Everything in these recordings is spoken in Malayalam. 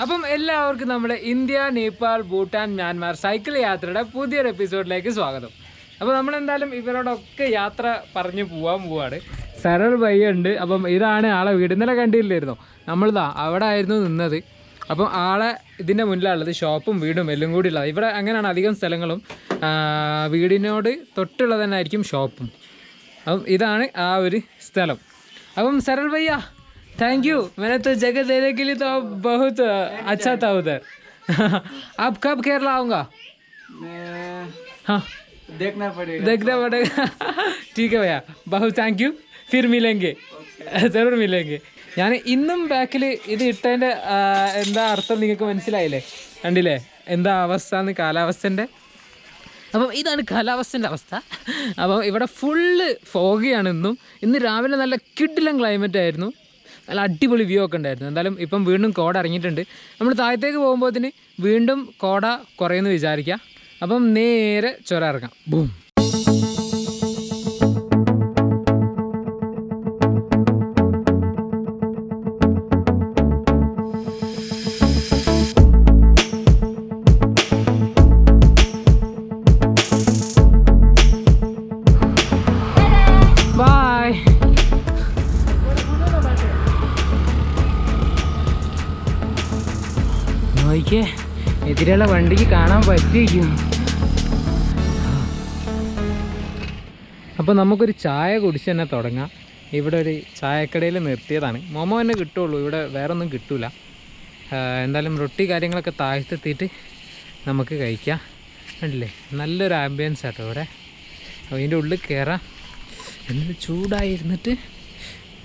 അപ്പം എല്ലാവർക്കും നമ്മുടെ India, Nepal, Bhutan, Myanmar cycle യാത്രയുടെ പുതിയൊരു എപ്പിസോഡിലേക്ക് സ്വാഗതം. അപ്പോൾ നമ്മളെന്തായാലും ഇവരോടൊക്കെ യാത്ര പറഞ്ഞു പോവാണ്. സരൾ ഭയ്യ ഉണ്ട്. അപ്പം ഇതാണ് ആളെ വീട്. ഇന്നലെ കണ്ടില്ലായിരുന്നോ? നമ്മളിതാ അവിടെ ആയിരുന്നു നിന്നത്. അപ്പം ആളെ ഇതിൻ്റെ മുന്നിലുള്ളത് ഷോപ്പും വീടും എല്ലാം കൂടി ഉള്ളത്. ഇവിടെ അങ്ങനെയാണ് അധികം സ്ഥലങ്ങളും. വീടിനോട് തൊട്ടുള്ളത് തന്നെ ആയിരിക്കും ഷോപ്പും. അപ്പം ഇതാണ് ആ ഒരു സ്ഥലം. അപ്പം सरल भैया थैंक यू, मैंने तो जगह देने के लिए तो बहुत अच्छा था उधर। आप कब केरला आऊँगा? हाँ देखना पड़ेगा। ठीक है भैया, बहुत थैंक यू, फिर मिलेंगे, ज़रूर मिलेंगे. ഞാൻ ഇന്നും ബാക്കിൽ ഇത് ഇട്ടതിൻ്റെ എന്താ അർത്ഥം നിങ്ങൾക്ക് മനസ്സിലായില്ലേ? കണ്ടില്ലേ എന്താ അവസ്ഥ എന്ന് കാലാവസ്ഥൻ്റെ. അപ്പം ഇതാണ് കാലാവസ്ഥൻ്റെ അവസ്ഥ. അപ്പം ഇവിടെ ഫുള്ള് ഫോഗിയാണ് ഇന്ന് രാവിലെ നല്ല കിഡിലം ക്ലൈമറ്റ് ആയിരുന്നു. നല്ല അടിപൊളി വ്യൂ ഒക്കെ ഉണ്ടായിരുന്നു. എന്തായാലും ഇപ്പം വീണ്ടും കോട ഇറങ്ങിയിട്ടുണ്ട്. നമ്മൾ താഴത്തേക്ക് പോകുമ്പോഴത്തേന് വീണ്ടും കോട കുറയുമെന്ന് വിചാരിക്കുക. അപ്പം നേരെ ചുരം ഇറങ്ങാം. ബൂം. നോക്കിയേ, എതിരെയുള്ള വണ്ടിക്ക് കാണാൻ പറ്റിയിരിക്കും. അപ്പോൾ നമുക്കൊരു ചായ കുടിച്ച് തന്നെ തുടങ്ങാം. ഇവിടെ ഒരു ചായക്കടയിൽ നിർത്തിയതാണ്. മോമോ തന്നെ കിട്ടുള്ളൂ, ഇവിടെ വേറെ ഒന്നും കിട്ടില്ല. എന്തായാലും റൊട്ടി കാര്യങ്ങളൊക്കെ താഴ്ത്തെത്തിയിട്ട് നമുക്ക് കഴിക്കാം. കണ്ടില്ലേ നല്ലൊരു ആംബിയൻസ് ആട്ടോ ഇവിടെ. അതിൻ്റെ ഉള്ളിൽ കയറാം, എന്നിട്ട് ചൂടായിരുന്നിട്ട്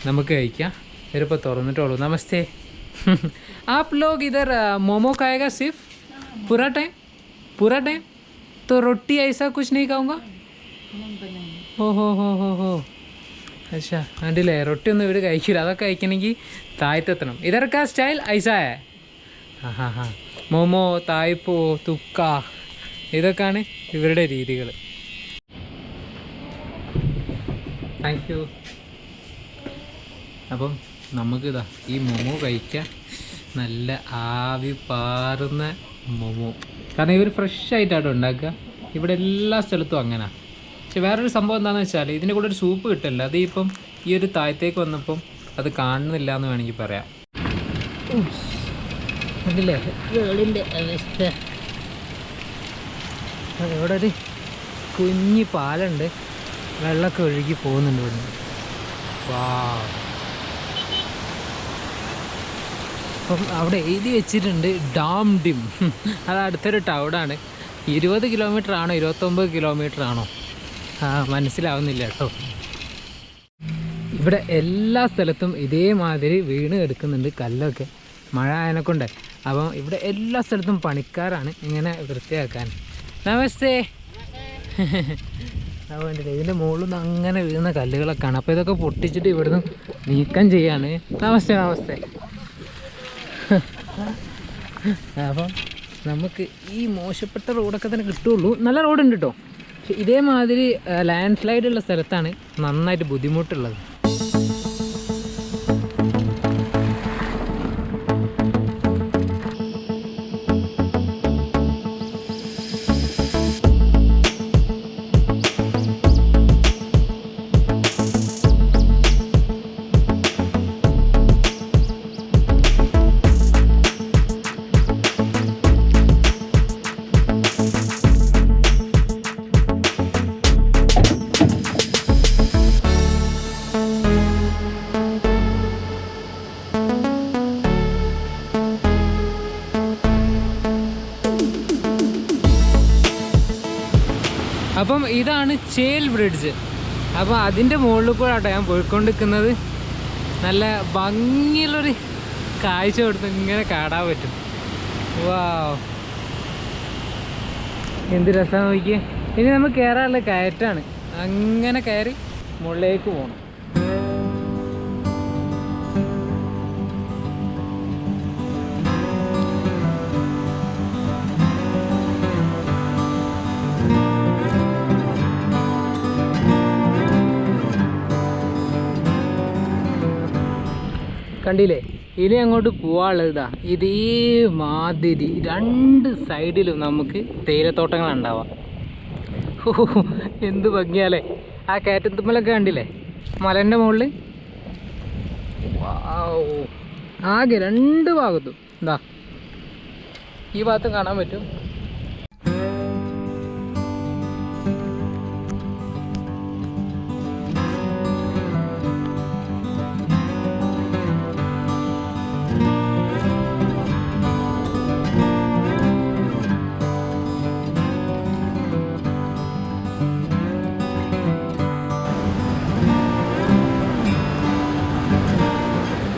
നമുക്ക് കഴിക്കാം. ഇവരിപ്പോൾ തുറന്നിട്ടുള്ളൂ. നമസ്തേ. आप लोग इधर मोमो खाएगा सिर्फ पूरा टाइम? तो रोटी ऐसा कुछ नहीं खाऊंगा? हो अच्छा, കണ്ടില്ലേ റൊട്ടി ഒന്നും ഇവിടെ കഴിക്കില്ല. അതൊക്കെ കഴിക്കണമെങ്കിൽ താഴ്ത്തെത്തണം. ഇതൊക്കെ സ്റ്റൈൽ ഐസായ ഹാ മോമോ, തായ്പോ, തുക്ക, ഇതൊക്കെയാണ് ഇവരുടെ രീതികൾ. Thank you. അപ്പം നമുക്കിതാ ഈ മോമോ കഴിക്കാം. നല്ല ആവി പാറുന്ന മോമോ. കാരണം ഇവർ ഫ്രഷ് ആയിട്ടാണ് ഉണ്ടാക്കുക. ഇവിടെ എല്ലാ സ്ഥലത്തും അങ്ങനെ. പക്ഷെ വേറൊരു സംഭവം എന്താണെന്ന് വെച്ചാൽ ഇതിൻ്റെ കൂടെ ഒരു സൂപ്പ് കിട്ടില്ല. അത് ഇപ്പം ഈ ഒരു താഴത്തേക്ക് വന്നപ്പം അത് കാണുന്നില്ല എന്ന് വേണമെങ്കിൽ പറയാം. അതില്ലേ വെളിൻ്റെ അവസ്ഥ. ഇവിടെ ഒരു കുഞ്ഞി പാലുണ്ട്, വെള്ളമൊക്കെ ഒഴുകി പോകുന്നുണ്ട് ഇവിടെ. വാ, അപ്പം അവിടെ എഴുതി വെച്ചിട്ടുണ്ട് ഡാം ഡിം. അത് അടുത്തൊരു ടൗണാണ്. 20 കിലോമീറ്റർ ആണോ 29 കിലോമീറ്റർ ആണോ മനസ്സിലാവുന്നില്ല കേട്ടോ. ഇവിടെ എല്ലാ സ്ഥലത്തും ഇതേമാതിരി വീണ് എടുക്കുന്നുണ്ട് കല്ലൊക്കെ, മഴ ആയതിനെക്കൊണ്ട്. അപ്പം ഇവിടെ എല്ലാ സ്ഥലത്തും പണിക്കാരാണ് ഇങ്ങനെ വൃത്തിയാക്കാൻ. നമസ്തേ. അതുകൊണ്ടില്ല ഇതിൻ്റെ മുകളിൽ നിന്ന് അങ്ങനെ വീഴുന്ന കല്ലുകളൊക്കെയാണ്. അപ്പോൾ ഇതൊക്കെ പൊട്ടിച്ചിട്ട് ഇവിടുന്ന് നീക്കം ചെയ്യാണ്. നമസ്തേ. അപ്പം നമുക്ക് ഈ മോശപ്പെട്ട റോഡൊക്കെ തന്നെ കിട്ടുള്ളൂ. നല്ല റോഡുണ്ട് കേട്ടോ, പക്ഷെ ഇതേമാതിരി ലാൻഡ് സ്ലൈഡ് ഉള്ള സ്ഥലത്താണ് നന്നായിട്ട് ബുദ്ധിമുട്ടുള്ളത്. അപ്പം ഇതാണ് ചേൽ ബ്രിഡ്ജ്. അപ്പോൾ അതിൻ്റെ മുകളിൽ കൂടെ ആട്ടോ ഞാൻ പോയിക്കൊണ്ടിരിക്കുന്നത്. നല്ല ഭംഗിയുള്ളൊരു കാഴ്ച കൊടുത്ത് ഇങ്ങനെ കാണാൻ പറ്റും. വാ, എന്ത് രസമാണ് നോക്കിയേ. ഇനി നമ്മൾ കയറാനുള്ള കയറ്റാണ്. അങ്ങനെ കയറി മുകളിലേക്ക് പോകണം. കണ്ടില്ലേ ഇനി അങ്ങോട്ട് പോവാനുള്ളത് ഇതാ ഇതേ മാതിരി 2 സൈഡിലും നമുക്ക് തേയിലത്തോട്ടങ്ങൾ ഉണ്ടാവാം. എന്ത് ഭംഗിയാലേ ആ കയറ്റത്തുമ്മലൊക്കെ കണ്ടില്ലേ മലേൻ്റെ മുകളിൽ. ആകെ 2 ഭാഗത്തും എന്താ ഈ ഭാഗത്തും കാണാൻ പറ്റും.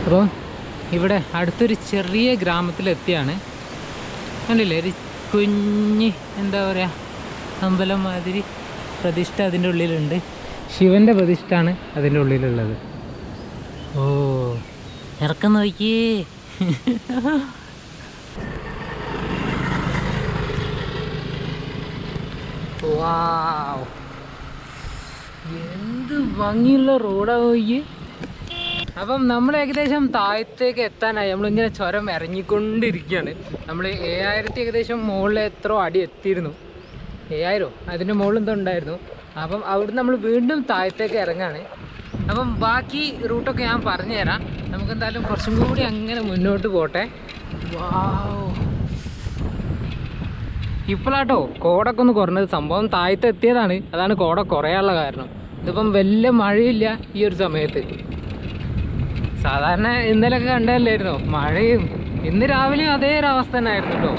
അപ്പോൾ ഇവിടെ അടുത്തൊരു ചെറിയ ഗ്രാമത്തിലെത്തിയാണ്. കണ്ടില്ലേ ഒരു കുഞ്ഞ് എന്താ പറയുക അമ്പലം മാതിരി പ്രതിഷ്ഠ അതിൻ്റെ ഉള്ളിലുണ്ട്. ശിവൻ്റെ പ്രതിഷ്ഠയാണ് അതിൻ്റെ ഉള്ളിലുള്ളത്. ഓ ഇറക്കം നോക്കിയേ. വാവ് എന്ത് ഭംഗിയുള്ള റോഡാ നോക്കിയേ. അപ്പം നമ്മൾ ഏകദേശം താഴത്തേക്ക് എത്താനായി. നമ്മളിങ്ങനെ ചുരം ഇറങ്ങിക്കൊണ്ടിരിക്കുകയാണ്. നമ്മൾ 7000 ഏകദേശം മുകളിൽ എത്രയോ അടി എത്തിയിരുന്നു. 7000 അതിൻ്റെ മുകളിൽ എന്തോ ഉണ്ടായിരുന്നു. അപ്പം അവിടുന്ന് നമ്മൾ വീണ്ടും താഴത്തേക്ക് ഇറങ്ങാണ്. അപ്പം ബാക്കി റൂട്ടൊക്കെ ഞാൻ പറഞ്ഞു തരാം. നമുക്കെന്തായാലും കുറച്ചും കൂടി അങ്ങനെ മുന്നോട്ട് പോട്ടെ. വാവ് ഇപ്പോഴാട്ടോ കോടൊക്കെ ഒന്ന് കുറഞ്ഞത്. സംഭവം താഴത്ത് എത്തിയതാണ്, അതാണ് കോട കുറയാനുള്ള കാരണം. ഇതിപ്പം വലിയ മഴയില്ല ഈ ഒരു സമയത്ത്. സാധാരണ ഇന്നലെയൊക്കെ കണ്ടതല്ലായിരുന്നോ മഴയും. ഇന്ന് രാവിലെയും അതേ ഒരു അവസ്ഥ തന്നെ ആയിരുന്നു കേട്ടോ.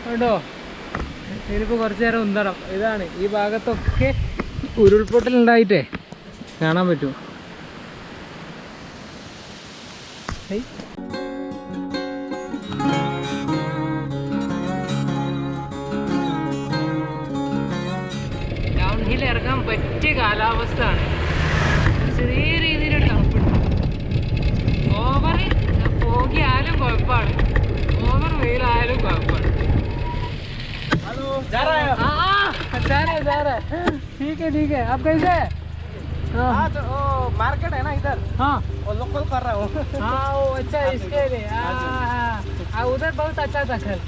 കേട്ടോ ഇതിലിപ്പോൾ കുറച്ച് നേരം ഉന്തണം. ഇതാണ് ഈ ഭാഗത്തൊക്കെ ഉരുൾപൊട്ടലുണ്ടായിട്ടേ കാണാൻ പറ്റും. ഡൗൺ ഹിൽ ഇറങ്ങാൻ പറ്റിയ കാലാവസ്ഥയാണ്. ചെറിയ രീതിയിലുള്ള തണുപ്പുണ്ട്. ഓവർ പോകിയാലും കുഴപ്പമാണ്, ओवर वेल आया कुआपर। हेलो जा रहा है? हाँ जा रहा है। ठीक है आप कैसे हैं? हाँ तो वो मार्केट है ना इधर। हाँ वो लोकल कर रहा हूँ। हाँ वो अच्छा इसके लिए। हाँ उधर बहुत अच्छा था सर।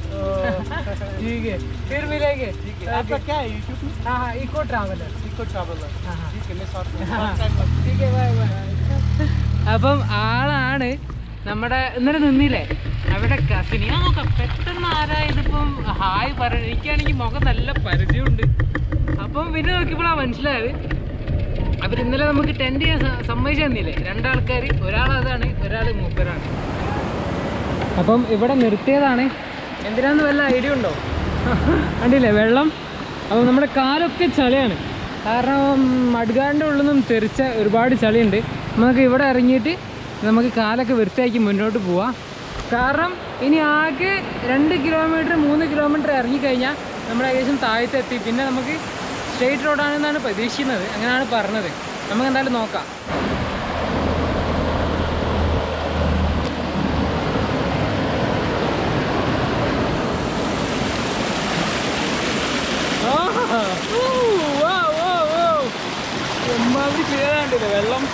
ठीक है फिर मिलेंगे। ठीक है आपका क्या है यूट्यूब में? हाँ इको ट्रैवलर। हाँ ठीक है मैं शॉर्ट में। ठीक है बाय बाय। അപ്പം ആളാണ് നമ്മുടെ ഇന്നലെ നിന്നില്ലേ അവിടെ കസിനി. ആ നോക്കാം പെട്ടെന്ന് ആരായതിപ്പം ഹായ് പറഞ്ഞു. എനിക്കാണെങ്കിൽ മുഖം നല്ല പരിചയമുണ്ട്. അപ്പം പിന്നെ നോക്കിയപ്പോഴാണ് മനസ്സിലായത് അവർ ഇന്നലെ നമുക്ക് ടെൻറ്റ് ചെയ്യാൻ സമ്മതിച്ചു തന്നില്ലേ. 2 ആൾക്കാർ, ഒരാൾ അതാണ്, ഒരാൾ മൂപ്പരാണ്. അപ്പം ഇവിടെ നിർത്തിയതാണ്. എന്തിനാന്ന് വല്ല ഐഡിയ ഉണ്ടോ? കണ്ടില്ലേ വെള്ളം. അപ്പം നമ്മുടെ കാലൊക്കെ ചളിയാണ്. കാരണം മഡ്ഗാറിൻ്റെ ഉള്ളിൽ നിന്നും തെറിച്ച ഒരുപാട് ചളിയുണ്ട്. നമുക്ക് ഇവിടെ ഇറങ്ങിയിട്ട് നമുക്ക് കാലൊക്കെ വൃത്തിയാക്കി മുന്നോട്ട് പോവാം. കാരണം ഇനി ആകെ 2 കിലോമീറ്റർ 3 കിലോമീറ്റർ ഇറങ്ങിക്കഴിഞ്ഞാൽ നമ്മൾ ഏകദേശം താഴത്തെത്തി. പിന്നെ നമുക്ക് സ്ട്രെയിറ്റ് റോഡാണെന്നാണ് പ്രതീക്ഷിക്കുന്നത്, അങ്ങനെയാണ് പറഞ്ഞത്. നമുക്ക് എന്തായാലും നോക്കാം. എമ്മാതിരി ക്ലിയർ ആണ്ടില്ലേ വെള്ളം.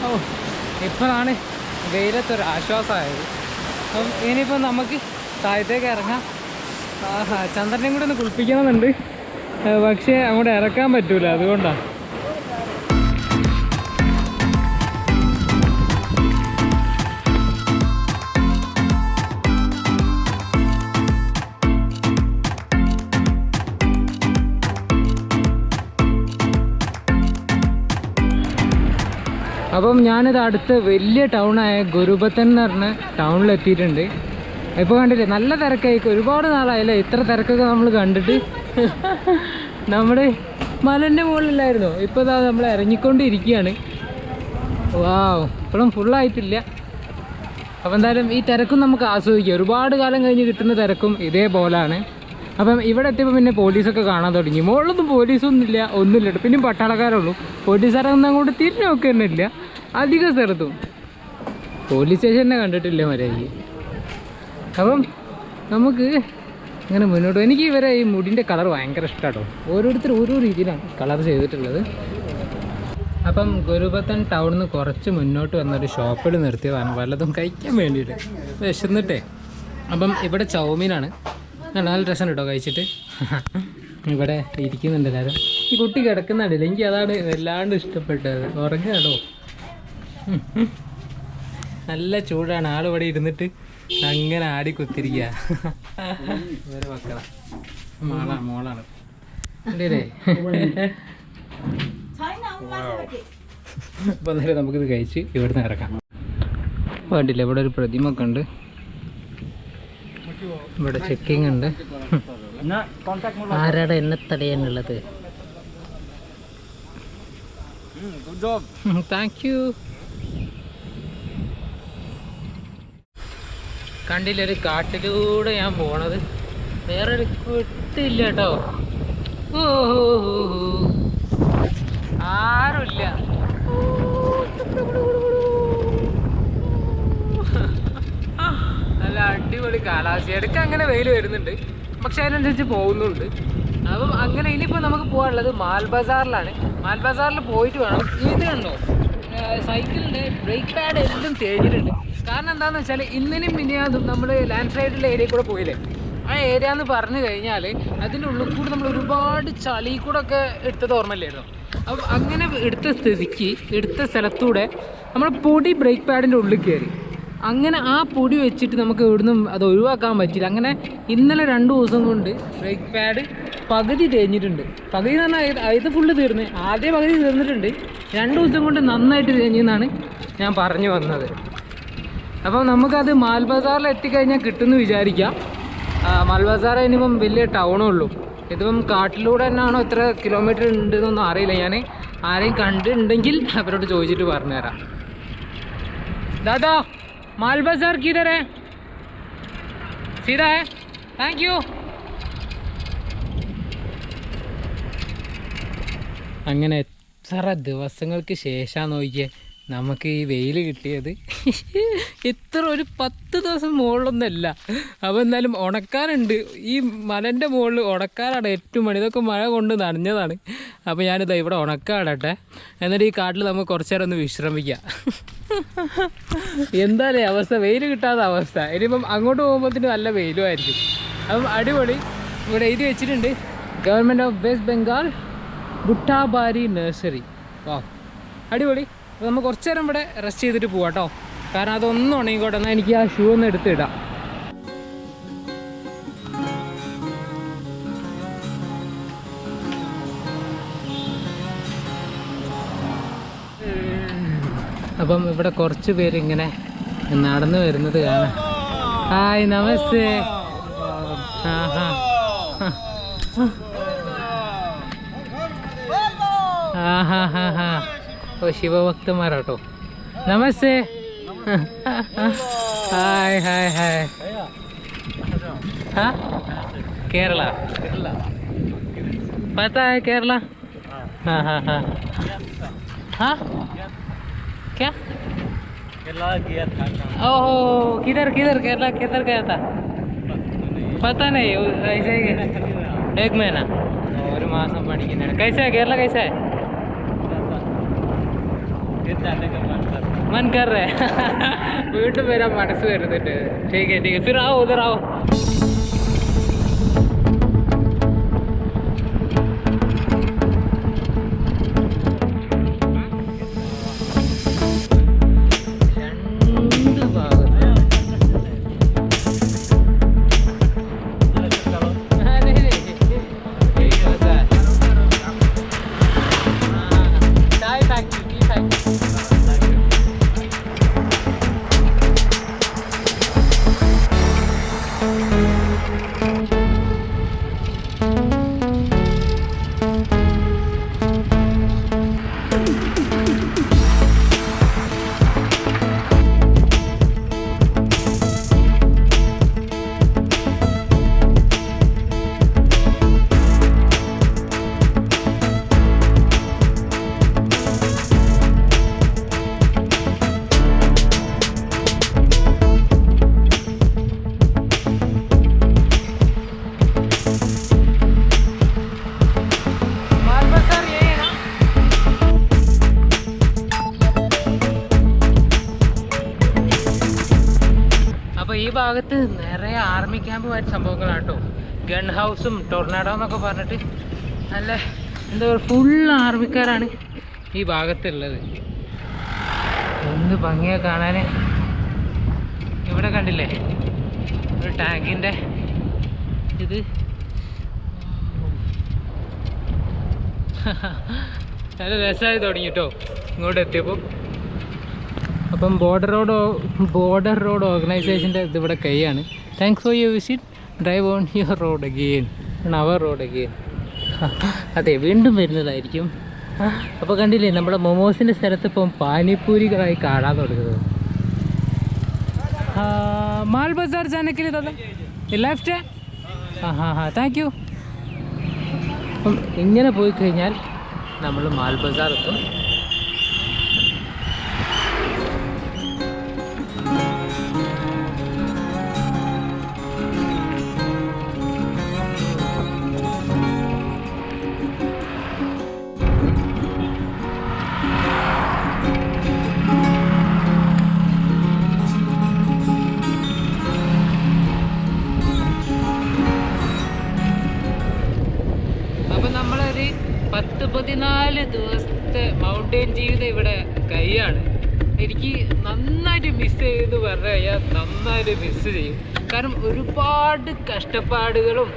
ഓ ഇപ്പോഴാണ് വെയിലത്തൊരു ആശ്വാസമായത്. അപ്പം ഇനിയിപ്പോൾ നമുക്ക് താഴത്തേക്ക് ഇറങ്ങാം. ചന്ദ്രനെയും കൂടെ ഒന്ന് കുളിപ്പിക്കണമെന്നുണ്ട്, പക്ഷേ അങ്ങോട്ട് ഇറക്കാൻ പറ്റൂല, അതുകൊണ്ടാണ്. അപ്പം ഞാനിത് അടുത്ത് വലിയ ടൗണായ ഗുരുബത്തൻ എന്ന് പറഞ്ഞ ടൗണിലെത്തിയിട്ടുണ്ട്. ഇപ്പോൾ കണ്ടില്ലേ നല്ല തിരക്കായിരിക്കും. ഒരുപാട് നാളായല്ലേ ഇത്ര തിരക്കൊക്കെ നമ്മൾ കണ്ടിട്ട്. നമ്മൾ മലൻ്റെ മുകളിലായിരുന്നു, ഇപ്പോൾ ഇതാ നമ്മൾ ഇറങ്ങിക്കൊണ്ടിരിക്കുകയാണ്. വാവ്, ഇപ്പോഴും ഫുള്ളായിട്ടില്ല. അപ്പോൾ എന്തായാലും ഈ തിരക്കും നമുക്ക് ആസ്വദിക്കാം. ഒരുപാട് കാലം കഴിഞ്ഞ് കിട്ടുന്ന തിരക്കും ഇതേപോലെയാണ്. അപ്പം ഇവിടെ എത്തിയപ്പോൾ പിന്നെ പോലീസൊക്കെ കാണാൻ തുടങ്ങി. മുകളിലൊന്നും പോലീസൊന്നും ഇല്ല, ഒന്നുമില്ല. പിന്നെ പട്ടാളക്കാരുള്ളൂ. പോലീസുകാരൊന്നും അങ്ങോട്ട് തിരിഞ്ഞു നോക്കുന്നില്ല. അധിക സ്ഥലത്തും പോലീസ് സ്റ്റേഷൻ തന്നെ കണ്ടിട്ടില്ല മര്യാദയ്ക്ക്. അപ്പം നമുക്ക് ഇങ്ങനെ മുന്നോട്ട്. എനിക്ക് ഇവരെ ഈ മുടിൻ്റെ കളർ ഭയങ്കര ഇഷ്ടമാട്ടോ. ഓരോരുത്തർ ഓരോ രീതിയിലാണ് കളർ ചെയ്തിട്ടുള്ളത്. അപ്പം ഗുരുബത്തൻ ടൗണിൽ നിന്ന് കുറച്ച് മുന്നോട്ട് വന്നൊരു ഷോപ്പിൽ നിർത്തിയതാണ് വല്ലതും കഴിക്കാൻ വേണ്ടിയിട്ട്, വിശന്നിട്ടേ. അപ്പം ഇവിടെ ചൗമീനാണ്, നല്ല രസം കേട്ടോ കഴിച്ചിട്ട്. ഇവിടെ ഇരിക്കുന്നുണ്ട് എല്ലാവരും. ഈ കുട്ടി കിടക്കുന്നുണ്ടല്ലോ, എനിക്ക് അതാണ് വല്ലാണ്ട് ഇഷ്ടപ്പെട്ടത്. ഉറങ്ങാണോ? നല്ല ചൂടാണ്. ആളിവിടെ ഇരുന്നിട്ട് അങ്ങനെ ആടി കുത്തിരിക്കുക. വേറെ മക്കളാ, മോളാണ് അല്ലേ? അപ്പം അന്നേരം നമുക്കിത് കഴിച്ച് ഇവിടുന്ന് ഇറക്കാം. വേണ്ടില്ല, ഇവിടെ ഒരു പ്രതിമ ഒക്കെ ഉണ്ട്. ഇവിടെ ചെക്കിങ് ഉണ്ട്. ആരാടെ എന്നെ തടയാനുള്ളത്? Thank you. കണ്ടില്ല, ഒരു കാട്ടിലൂടെ ഞാൻ പോണത്. വേറൊരു കുട്ടിയില്ല കേട്ടോ. ഓ ആരുമില്ല. നല്ല അടിപൊളി കാലാവസ്ഥ. ഇടയ്ക്ക് അങ്ങനെ വെയിൽ വരുന്നുണ്ട്, പക്ഷെ അതിനനുസരിച്ച് പോകുന്നുണ്ട്. അപ്പം അങ്ങനെ ഇനിയിപ്പോൾ നമുക്ക് പോകാനുള്ളത് മാൽ ബസാറിലാണ്. മാൽ ബസാറിൽ പോയിട്ട് വേണം. ഇത് കണ്ടോ, സൈക്കിളിൻ്റെ ബ്രേക്ക് പാഡ് എല്ലാം തേഞ്ഞിട്ടുണ്ട്. കാരണം എന്താണെന്ന് വെച്ചാൽ ഇന്നലെയും മിനിയാതും നമ്മൾ ലാൻഡ് സ്ലൈഡിലെ ഏരിയയിൽ കൂടെ പോയില്ലേ. ആ ഏരിയ എന്ന് പറഞ്ഞു കഴിഞ്ഞാൽ അതിൻ്റെ ഉള്ളിൽ കൂടെ നമ്മൾ ഒരുപാട് ചളി കൂടെ ഒക്കെ എടുത്തത് ഓർമ്മയില്ലായിരുന്നു. അപ്പം അങ്ങനെ എടുത്ത സ്ഥലത്തൂടെ നമ്മൾ പൊടി ബ്രേക്ക് പാഡിൻ്റെ ഉള്ളിൽ കയറി. അങ്ങനെ ആ പൊടി വെച്ചിട്ട് നമുക്ക് ഇവിടുന്ന് അത് ഒഴിവാക്കാൻ പറ്റില്ല. അങ്ങനെ ഇന്നലെ 2 ദിവസം കൊണ്ട് ബ്രേക്ക് പാഡ് പകുതി തേഞ്ഞിട്ടുണ്ട്. പകുതി എന്ന് പറഞ്ഞാൽ ഇത് ഫുള്ള് തീർന്ന്, ആദ്യം പകുതി തീർന്നിട്ടുണ്ട്. 2 ദിവസം കൊണ്ട് നന്നായിട്ട് തേഞ്ഞെന്നാണ് ഞാൻ പറഞ്ഞു വന്നത്. അപ്പം നമുക്കത് മാൽ ബസാറിൽ എത്തിക്കഴിഞ്ഞാൽ കിട്ടുമെന്ന് വിചാരിക്കാം. മാൽ ബസാർ ഇനിയിപ്പം വലിയ ടൗണേ ഉള്ളൂ. ഇതിപ്പം കാട്ടിലൂടെ തന്നെയാണോ ഇത്ര കിലോമീറ്റർ ഉണ്ടെന്നൊന്നും അറിയില്ല. ഞാൻ ആരെയും കണ്ടിട്ടുണ്ടെങ്കിൽ അവരോട് ചോദിച്ചിട്ട് പറഞ്ഞുതരാം. ദാദാ, माल बाजार किधर है? सीधा है? Thank you. അങ്ങനെ എത്ര ദിവസങ്ങൾക്ക് ശേഷം നോക്കിയേ നമുക്ക് ഈ വെയിൽ കിട്ടിയത്. ഇത്ര ഒരു 10 ദിവസം മുകളിലൊന്നുമല്ല. അപ്പോൾ എന്തായാലും ഉണക്കാനുണ്ട്. ഈ മലൻ്റെ മുകളിൽ ഉണക്കാനാണ് ഏറ്റവും പണി. ഇതൊക്കെ മഴ കൊണ്ട് നനഞ്ഞതാണ്. അപ്പോൾ ഞാനിതാ ഇവിടെ ഉണക്കാടട്ടെ, എന്നിട്ട് ഈ കാട്ടിൽ നമുക്ക് കുറച്ച് നേരം ഒന്ന് വിശ്രമിക്കാം. എന്തായാലും അവസ്ഥ, വെയിൽ കിട്ടാത്ത അവസ്ഥ. ഇനിയിപ്പം അങ്ങോട്ട് പോകുമ്പോഴത്തേന് നല്ല വെയിലുമായിരിക്കും. അപ്പം അടിപൊളി. ഇവിടെ എഴുതി വെച്ചിട്ടുണ്ട് government of west Bengal Buttabari nursery. വാ, അടിപൊളി. അപ്പോൾ നമ്മൾ കുറച്ച് നേരം ഇവിടെ റെസ്റ്റ് ചെയ്തിട്ട് പോവാം കേട്ടോ. കാരണം അതൊന്നും ഉണങ്ങിക്കോട്ടെ. എന്നാൽ എനിക്ക് ആ ഷൂ ഒന്ന് എടുത്തിടാം. അപ്പം ഇവിടെ കുറച്ച് പേരിങ്ങനെ നടന്നു വരുന്നത് കാണാം. ഹായ്, നമസ്തേ. ഹാ ഹാ ഹാ ഹാ ഹാ ഹാ. ഓ, ശിവഭക്തന്മാരാട്ടോ. നമസ്തേ. Hi hi hi. हाँ केरला, पता है केरला? हाँ हाँ हाँ हाँ क्या केरला गया था? ओह, किधर किधर केरला किधर गया था? पता नहीं, ऐसे ही 1 महीना और मासम पड़ी। कैसा है केरला, कैसा है? मन कर रहा है വീണ്ടും വരാൻ മനസ്സ് വരുന്നുണ്ട് ठीक है ठीक है फिर आओ उधर आओ ഈ ഭാഗത്ത് നിറയെ ആർമി ക്യാമ്പുമായിട്ട് സംഭവങ്ങളാട്ടോ ഗൺ ഹൗസും ടൊർണാഡോ എന്നൊക്കെ പറഞ്ഞിട്ട് നല്ല എന്താ പറയുക ഫുൾ ആർമിക്കാരാണ് ഈ ഭാഗത്തുള്ളത് എന്ത് ഭംഗിയാ കാണാൻ ഇവിടെ കണ്ടില്ലേ ഒരു ടാങ്കിൻ്റെ ഇത് നല്ല രസമായി തുടങ്ങി കേട്ടോ ഇങ്ങോട്ട് എത്തിയപ്പോൾ അപ്പം ബോർഡർ റോഡ് ഓർഗനൈസേഷൻ്റെ ഇതിവിടെ കൈയാണ് thanks for your visit drive on your road again അവർ റോഡ് അഗെയിൻ അതെ വീണ്ടും വരുന്നതായിരിക്കും അപ്പോൾ കണ്ടില്ലേ നമ്മുടെ മൊമോസിൻ്റെ സ്ഥലത്ത് ഇപ്പം പാനിപ്പൂരികളായി കാണാൻ തുടങ്ങുന്നത് മാൽ ബസാർ ജാനക്കിൽ ലെഫ്റ്റ് താങ്ക് യു അപ്പം ഇങ്ങനെ പോയി കഴിഞ്ഞാൽ നമ്മൾ മാൽ ബസാർ എത്തും നമ്മളൊരു 10-14 ദിവസത്തെ മൗണ്ടെയിൻ ജീവിതം ഇവിടെ കൈയാണ് എനിക്ക് നന്നായിട്ട് മിസ് ചെയ്ത് പറഞ്ഞു കഴിഞ്ഞാൽ നന്നായിട്ട് മിസ് ചെയ്യും കാരണം ഒരുപാട് കഷ്ടപ്പാടുകളും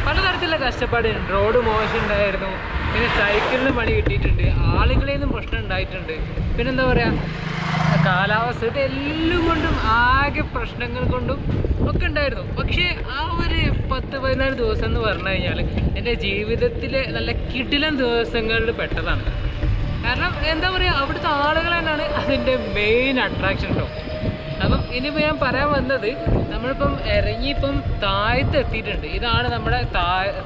പലതരത്തിലുള്ള കഷ്ടപ്പാടുണ്ട് റോഡ് മോശം ഉണ്ടായിരുന്നു പിന്നെ സൈക്കിളിന് പണി കിട്ടിയിട്ടുണ്ട് ആളുകളിൽ നിന്നും പ്രശ്നം ഉണ്ടായിട്ടുണ്ട് പിന്നെന്താ പറയുക കാലാവസ്ഥ ഇതെല്ലാം കൊണ്ടും ആകെ പ്രശ്നങ്ങൾ കൊണ്ടും ഒക്കെ ഉണ്ടായിരുന്നു പക്ഷേ ആ ഒരു 10-14 ദിവസം എന്ന് പറഞ്ഞു കഴിഞ്ഞാൽ എൻ്റെ ജീവിതത്തിലെ നല്ല കിടിലൻ ദിവസങ്ങളിൽ പെട്ടതാണ് കാരണം എന്താ പറയുക അവിടുത്തെ ആളുകൾ തന്നെയാണ് അതിൻ്റെ മെയിൻ അട്രാക്ഷൻ കേട്ടോ അപ്പം ഇനിയിപ്പോൾ ഞാൻ പറയാൻ വന്നത് നമ്മളിപ്പം ഇറങ്ങിയിപ്പം താഴത്ത് എത്തിയിട്ടുണ്ട് ഇതാണ് നമ്മുടെ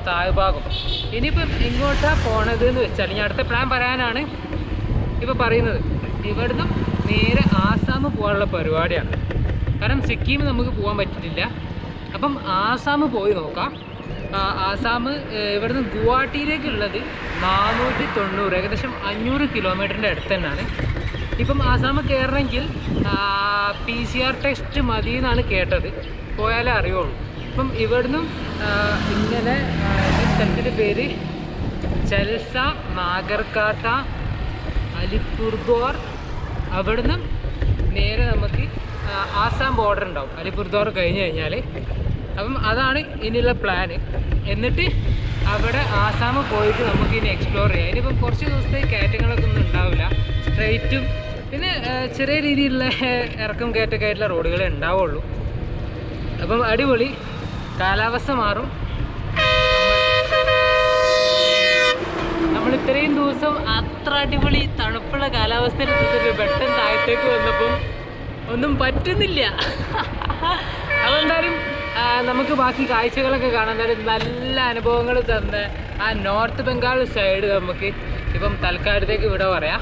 താഴ്ഭാഗം ഇനിയിപ്പം എങ്ങോട്ടാണ് പോണത് എന്ന് വെച്ചാൽ ഞാൻ അടുത്ത പ്ലാൻ പറയാനാണ് ഇപ്പോൾ പറയുന്നത് ഇവിടുന്ന് നേരെ ആസാം പോകാനുള്ള പരിപാടിയാണ് കാരണം സിക്കിം നമുക്ക് പോകാൻ പറ്റിയിട്ടില്ല അപ്പം ആസാം പോയി നോക്കാം ആസാം ഇവിടുന്ന് ഗുവാഹട്ടിയിലേക്കുള്ളത് 490 ഏകദേശം 500 കിലോമീറ്ററിൻ്റെ അടുത്ത് തന്നെയാണ് ഇപ്പം ആസാം കയറണമെങ്കിൽ PCR ടെസ്റ്റ് മതി എന്നാണ് കേട്ടത് പോയാലേ അറിയുള്ളൂ ഇപ്പം ഇവിടുന്ന് ഇന്നലെ ഈ സ്ഥലത്തിൻ്റെ പേര് ചൽസ നാഗർകാട്ട അലിപ്പുർദ്വാർ അവിടുന്ന് നേരെ നമുക്ക് ആസാം ബോർഡർ ഉണ്ടാവും അലിപ്പുർദ്വാർ കഴിഞ്ഞ് കഴിഞ്ഞാൽ അപ്പം അതാണ് ഇനിയുള്ള പ്ലാന് എന്നിട്ട് അവിടെ ആസാം പോയിട്ട് നമുക്ക് ഇനി എക്സ്പ്ലോർ ചെയ്യാം ഇനിയിപ്പം കുറച്ച് ദിവസത്തെ കയറ്റങ്ങളൊക്കെ ഒന്നും ഉണ്ടാവില്ല സ്ട്രെയിറ്റും പിന്നെ ചെറിയ രീതിയിലുള്ള ഇറക്കം കയറ്റൊക്കെ ആയിട്ടുള്ള റോഡുകളെ ഉണ്ടാവുള്ളൂ അപ്പം അടിപൊളി കാലാവസ്ഥ മാറും നമ്മൾ ഇത്രയും ദിവസം അത്ര അടിപൊളി തണുപ്പുള്ള കാലാവസ്ഥയിൽ പെട്ടെന്ന് താഴത്തേക്ക് വന്നപ്പം ഒന്നും പറ്റുന്നില്ല അപ്പോൾ എന്തായാലും നമുക്ക് ബാക്കി കാഴ്ചകളൊക്കെ കാണാൻ നല്ല അനുഭവങ്ങൾ തന്ന ആ നോർത്ത് ബംഗാൾ സൈഡ് നമുക്ക് ഇപ്പം തൽക്കാലത്തേക്ക് ഇവിടെ പറയാം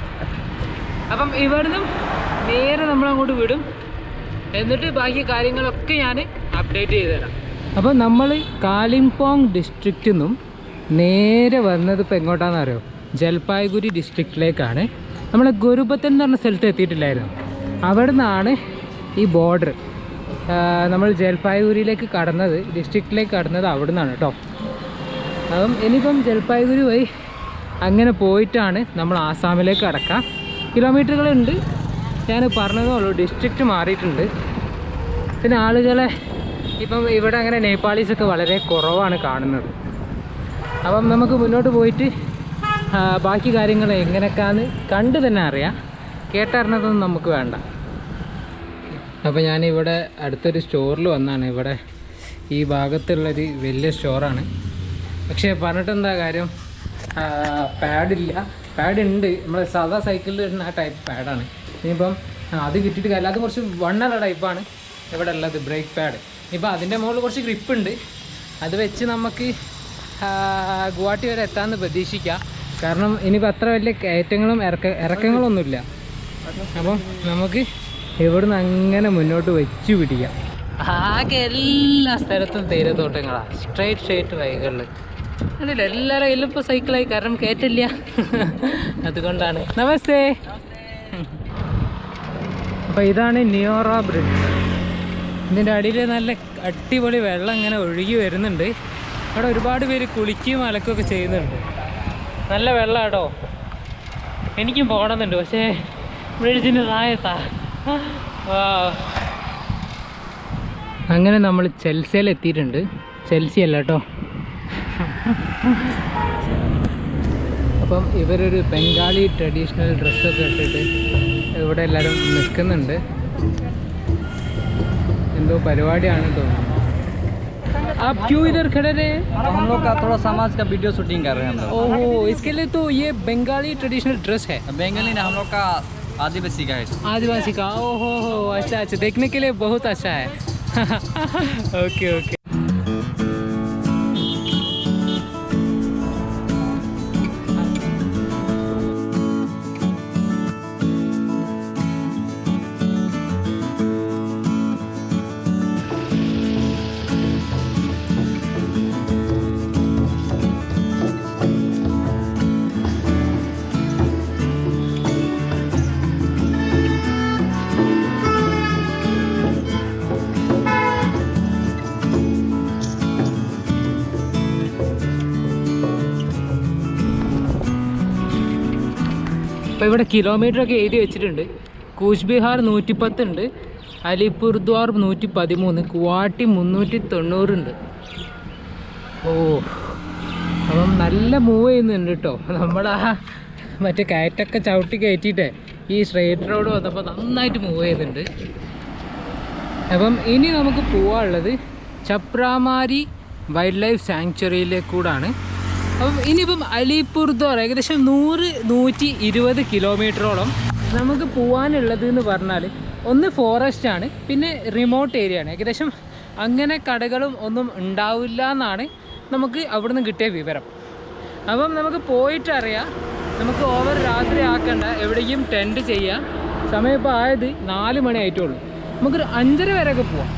അപ്പം ഇവിടുന്ന് നേരെ നമ്മളങ്ങോട്ട് വിടും എന്നിട്ട് ബാക്കി കാര്യങ്ങളൊക്കെ ഞാൻ അപ്ഡേറ്റ് ചെയ്ത് തരാം അപ്പോൾ നമ്മൾ കാലിംപോങ് ഡിസ്ട്രിക്റ്റിൽ നിന്നും നേരെ വന്നത് ഇപ്പോൾ എങ്ങോട്ടാണെന്ന് അറിയോ ജൽപായ്ഗുരി ഡിസ്ട്രിക്റ്റിലേക്കാണ് നമ്മൾ ഗുരുബത്തൻ എന്ന് പറഞ്ഞ സ്ഥലത്ത് എത്തിയിട്ടില്ലായിരുന്നു. അവിടെ നിന്നാണ് ഈ ബോർഡർ. നമ്മൾ ജൽപായ്ഗുരിയിലേക്ക് കടന്നത്, ഡിസ്ട്രിക്റ്റിലേക്ക് കടന്നത് അവിടെ നിന്നാണ് കേട്ടോ. അപ്പം ഇനിയിപ്പം ജൽപായ്ഗുരി വഴി അങ്ങനെ പോയിട്ടാണ് നമ്മൾ ആസാമിലേക്ക് കടക്കാം. കിലോമീറ്ററുകളുണ്ട്, ഞാൻ പറഞ്ഞതേ ഉള്ളൂ. ഡിസ്ട്രിക്റ്റ് മാറിയിട്ടുണ്ട്. പിന്നെ ആളുകളെ ഇപ്പം ഇവിടെ അങ്ങനെ നേപ്പാളീസൊക്കെ വളരെ കുറവാണ് കാണുന്നത്. അപ്പം നമുക്ക് മുന്നോട്ട് പോയിട്ട് ബാക്കി കാര്യങ്ങൾ എങ്ങനെയൊക്കെയാണെന്ന് കണ്ട് തന്നെ അറിയാം. കേട്ടറിഞ്ഞതൊന്നും നമുക്ക് വേണ്ട. അപ്പോൾ ഞാനിവിടെ അടുത്തൊരു സ്റ്റോറിൽ വന്നാണ്. ഇവിടെ ഈ ഭാഗത്തുള്ളൊരു വലിയ സ്റ്റോറാണ്. പക്ഷേ പറഞ്ഞിട്ടെന്താ കാര്യം, പാഡില്ല. പാഡുണ്ട്, നമ്മൾ സാധാ സൈക്കിളിൽ ഇടുന്ന ആ ടൈപ്പ് പാഡാണ്. ഇനിയിപ്പം അത് കിട്ടിയിട്ട് കാര്യമില്ല. അത് കുറച്ച് വണ്ണുള്ള ടൈപ്പാണ് ഇവിടെ ഉള്ളത്, ബ്രേക്ക് പാഡ്. ഇപ്പം അതിൻ്റെ മുകളിൽ കുറച്ച് ഗ്രിപ്പുണ്ട്. അത് വെച്ച് നമുക്ക് ഗുവാഹട്ടി വരെ എത്താമെന്ന് പ്രതീക്ഷിക്കാം. കാരണം ഇനിയിപ്പോൾ അത്ര വലിയ കയറ്റങ്ങളും ഇറക്കങ്ങളൊന്നുമില്ല. അപ്പം നമുക്ക് ഇവിടുന്ന് അങ്ങനെ മുന്നോട്ട് വെച്ച് പിടിക്കാം. ആകെ എല്ലാ സ്ഥലത്തും തേയിലത്തോട്ടങ്ങളാണ്, സ്ട്രേറ്റ് വഴികളിൽ. അല്ലല്ലോ എല്ലാവരും കയ്യിലും ഇപ്പോൾ സൈക്കിളായി, കാരണം കയറ്റില്ല. അതുകൊണ്ടാണ്. നമസ്തേ. അപ്പോൾ ഇതാണ് നിയോറ ബ്രിഡ്ജ്. ഇതിൻ്റെ അടിയിൽ നല്ല അടിപൊളി വെള്ളം ഇങ്ങനെ ഒഴുകി വരുന്നുണ്ട്. അവിടെ ഒരുപാട് പേര് കുളിക്കുകയും അലക്കുകയൊക്കെ ചെയ്യുന്നുണ്ട്. നല്ല വെള്ളം കേട്ടോ. എനിക്കും പോകണമെന്നുണ്ട്, പക്ഷേ ബ്രിഡ്ജിൻ്റെ താഴത്താ. അങ്ങനെ നമ്മൾ ചെൽസിയിൽ എത്തിയിട്ടുണ്ട്. ചെൽസി അല്ല കേട്ടോ. അപ്പം ഇവരൊരു ബംഗാളി ട്രഡീഷണൽ ഡ്രസ്സൊക്കെ ഇട്ടിട്ട് ഇവിടെ എല്ലാവരും നിൽക്കുന്നുണ്ട്. എന്തോ പരിപാടിയാണ് തോന്നുന്നു. आप क्यों इधर खड़े रहे? हम लोग का थोड़ा समाज का वीडियो शूटिंग कर रहे हैं हम लोग। ओहो, इसके लिए तो ये बंगाली ट्रेडिशनल ड्रेस है। बंगाली ना, हम लोग का आदिवासी का है। आदिवासी का, ओहो हो, अच्छा, देखने के लिए बहुत अच्छा है। Okay okay. അപ്പോൾ ഇവിടെ കിലോമീറ്ററൊക്കെ എഴുതി വെച്ചിട്ടുണ്ട്. കൂച്ച് ബിഹാർ 110 ഉണ്ട്, അലിപുർദ്വാർ 113, ഗുവാഹട്ടി 390 ഉണ്ട്. ഓ, അപ്പം നല്ല മൂവ് ചെയ്യുന്നുണ്ട് കേട്ടോ. നമ്മളാ മറ്റേ കയറ്റൊക്കെ ചവിട്ടി കയറ്റിയിട്ടേ ഈ സ്ട്രെയിറ്റ് റോഡ് വന്നപ്പോൾ നന്നായിട്ട് മൂവ് ചെയ്യുന്നുണ്ട്. അപ്പം ഇനി നമുക്ക് പോകാനുള്ളത് ചപ്രാമാരി വൈൽഡ് ലൈഫ് സാങ്ച്വറിയിലേക്കൂടാണ്. അപ്പം ഇനിയിപ്പം അലിപുർദ്വാർ ഏകദേശം 100-120 കിലോമീറ്ററോളം നമുക്ക് പോകാനുള്ളത് എന്ന് പറഞ്ഞാൽ ഒന്ന് ഫോറസ്റ്റാണ്, പിന്നെ റിമോട്ട് ഏരിയ ആണ്. ഏകദേശം അങ്ങനെ കടകളും ഒന്നും ഉണ്ടാവില്ല എന്നാണ് നമുക്ക് അവിടെ നിന്ന് കിട്ടിയ വിവരം. അപ്പം നമുക്ക് പോയിട്ടറിയാം. നമുക്ക് ഓവർ രാത്രി ആക്കണ്ട, എവിടേക്കും ടെൻറ്റ് ചെയ്യാം. സമയം ഇപ്പോൾ ആയത് 4 മണി ആയിട്ടുള്ളൂ. നമുക്കൊരു 5:30 വരെയൊക്കെ പോവാം.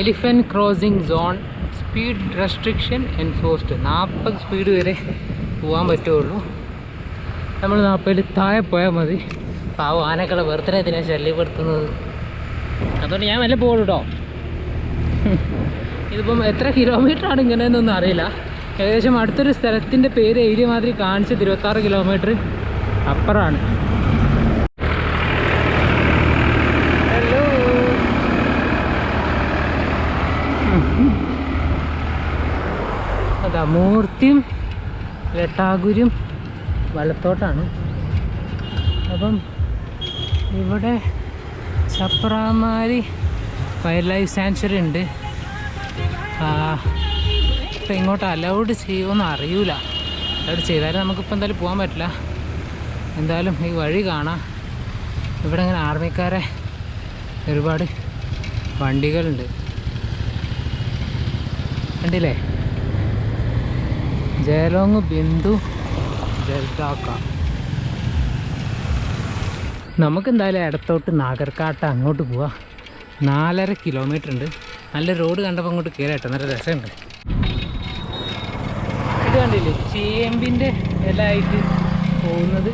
Elephant crossing zone, speed restriction enforced. 40 speed വരെ പോകാൻ പറ്റുള്ളൂ. നമ്മൾ 40 താഴെ പോയാൽ മതി. പാവം ആനകളെ വെറുതെ ഇതിനെ ശല്യപ്പെടുത്തുന്നത്. അതുകൊണ്ട് ഞാൻ വല്ല പോകുള്ളൂ കേട്ടോ. ഇതിപ്പം എത്ര കിലോമീറ്റർ ആണ് ഇങ്ങനെയെന്നൊന്നും അറിയില്ല. ഏകദേശം അടുത്തൊരു സ്ഥലത്തിൻ്റെ പേര് എഴുതിയ മാതിരി കാണിച്ചത് 26 കിലോമീറ്റർ അപ്പുറമാണ്. ഹലോ, അതാ മൂർത്തിയും ലട്ടാഗുരും വലത്തോട്ടാണ്. അപ്പം ഇവിടെ ചപ്രാമാരി വൈൽഡ് ലൈഫ് സാങ്ച്വറി ഉണ്ട്. ഇപ്പം ഇങ്ങോട്ട് അലൗഡ് ചെയ്യുമെന്ന് അറിയില്ല. അലൗഡ് ചെയ്താലും നമുക്കിപ്പോൾ എന്തായാലും പോകാൻ പറ്റില്ല. എന്തായാലും ഈ വഴി കാണാം. ഇവിടെ ഇങ്ങനെ ആർമിക്കാരെ ഒരുപാട് വണ്ടികളുണ്ട്, കണ്ടില്ലേ? ജയലോങ് ബിന്ദു ജൽദാക്ക. നമുക്കെന്തായാലും ഇടത്തോട്ട് നാഗർകാട്ട അങ്ങോട്ട് പോവാം. 4.5 കിലോമീറ്റർ ഉണ്ട്. നല്ല റോഡ് കണ്ടപ്പോൾ അങ്ങോട്ട് കയറിയിട്ട് നല്ല രസമുണ്ട്. ഇത് കണ്ടില്ലേ, ചേമ്പിൻ്റെ ഇല ആയിട്ട് പോകുന്നത്.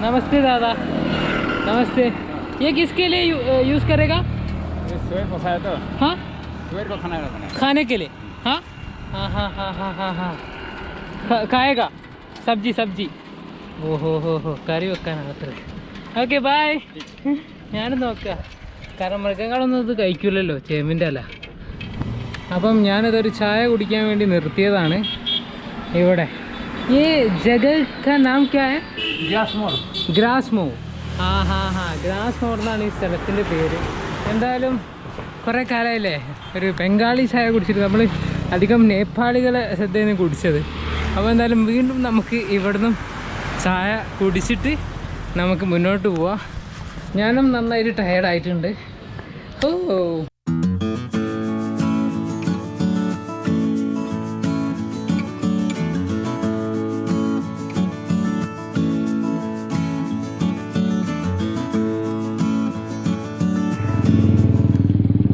नमस्ते दादा, नमस्ते. ये किसके लिए यूज़ करेगा? सुबह को खाया तो हाँ, सुबह को खाना खाना खाने के लिए. हाँ हाँ हाँ हाँ हाँ हाँ हाँ खाएगा सब्जी सब्जी. ഓഹോ കറി വെക്കാനകത്ത്. Okay bye. ഞാനും നോക്കാം, കാരണം മൃഗങ്ങളൊന്നും ഇത് കഴിക്കില്ലല്ലോ ചേമ്പിൻ്റെ അല്ല. അപ്പം ഞാനിതൊരു ചായ കുടിക്കാൻ വേണ്ടി നിർത്തിയതാണ് ഇവിടെ. ഈ ജഗഹ് കാ നാം ക്യാ ഹൈ? ഗ്രാസ്മോ. ഹാ ഗ്രാസ്മോ എന്നാണ് ഈ സ്ഥലത്തിൻ്റെ പേര്. എന്തായാലും കുറേ കാലമായില്ലേ ഒരു ബംഗാളി ചായ കുടിച്ചിട്ട്. നമ്മൾ അധികം നേപ്പാളികളെ ശ്രദ്ധയിൽ നിന്ന് കുടിച്ചത്. അപ്പോൾ എന്തായാലും വീണ്ടും നമുക്ക് ഇവിടുന്ന് ചായ കുടിച്ചിട്ട് നമുക്ക് മുന്നോട്ട് പോവാം. ഞാനും നന്നായിട്ട് ടയേർഡായിട്ടുണ്ട്. ഓ